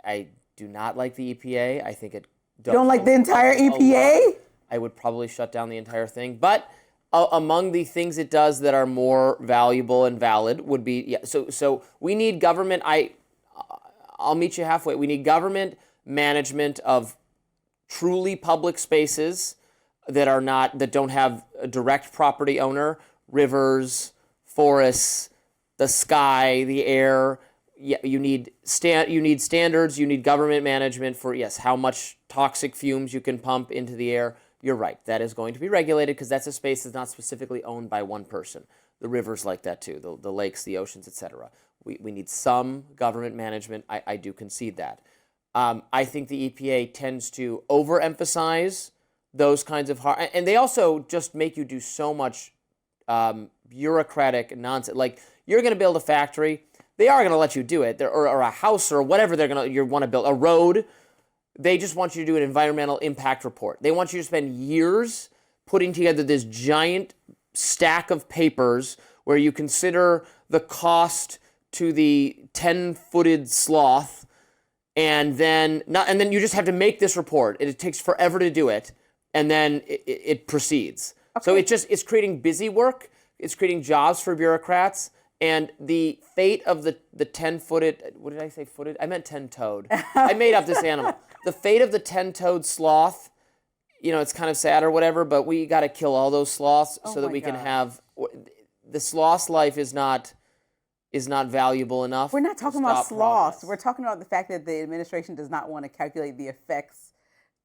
I do not like the EPA. I think it. You don't like the entire EPA? I would probably shut down the entire thing. But among the things it does that are more valuable and valid would be So we need government. I'll meet you halfway. We need government management of truly public spaces that don't have a direct property owner, rivers, forests, the sky, the air. You need standards. You need government management for how much toxic fumes you can pump into the air. You're right. That is going to be regulated because that's a space that's not specifically owned by one person. The rivers like that too. The lakes, the oceans, etc. We need some government management. I do concede that. I think the EPA tends to overemphasize those kinds of hard, and they also just make you do so much bureaucratic nonsense. Like you're going to build a factory, they are going to let you do it, or a house or whatever you want to build, a road. They just want you to do an environmental impact report. They want you to spend years putting together this giant stack of papers where you consider the cost to the 10-footed sloth, and then you just have to make this report. It takes forever to do it, and then it proceeds. Okay. So it's creating busy work. It's creating jobs for bureaucrats. And the fate of the 10-footed, what did I say, footed? I meant 10-toed. I made up this animal. The fate of the 10-toed sloth, it's kind of sad or whatever, but we got to kill all those sloths so that we can have, the sloth's life is not valuable enough. We're not talking about sloths. Progress. We're talking about the fact that the administration does not want to calculate the effects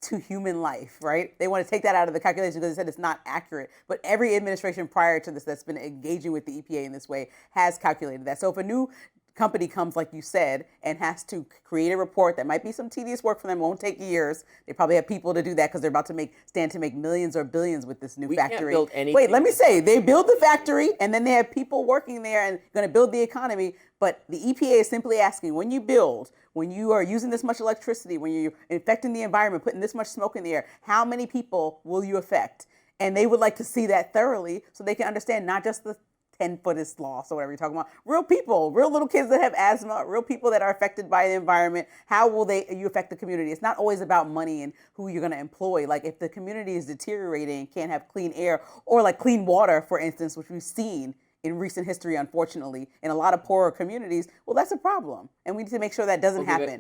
to human life, right? They want to take that out of the calculation because they said it's not accurate. But every administration prior to this that's been engaging with the EPA in this way has calculated that. So if a new company comes, like you said, and has to create a report that might be some tedious work for them, won't take years. They probably have people to do that because they're about to stand to make millions or billions with this new factory. Can't build anything. Wait, let me say, they build the factory and then they have people working there and going to build the economy. But the EPA is simply asking, when you are using this much electricity, when you're infecting the environment, putting this much smoke in the air, how many people will you affect? And they would like to see that thoroughly so they can understand not just the 10-footed sloths or whatever you're talking about, real people, real little kids that have asthma, real people that are affected by the environment. How will you affect the community? It's not always about money and who you're going to employ. Like if the community is deteriorating and can't have clean air or like clean water, for instance, which we've seen in recent history, unfortunately, in a lot of poorer communities, well, that's a problem. And we need to make sure that doesn't happen.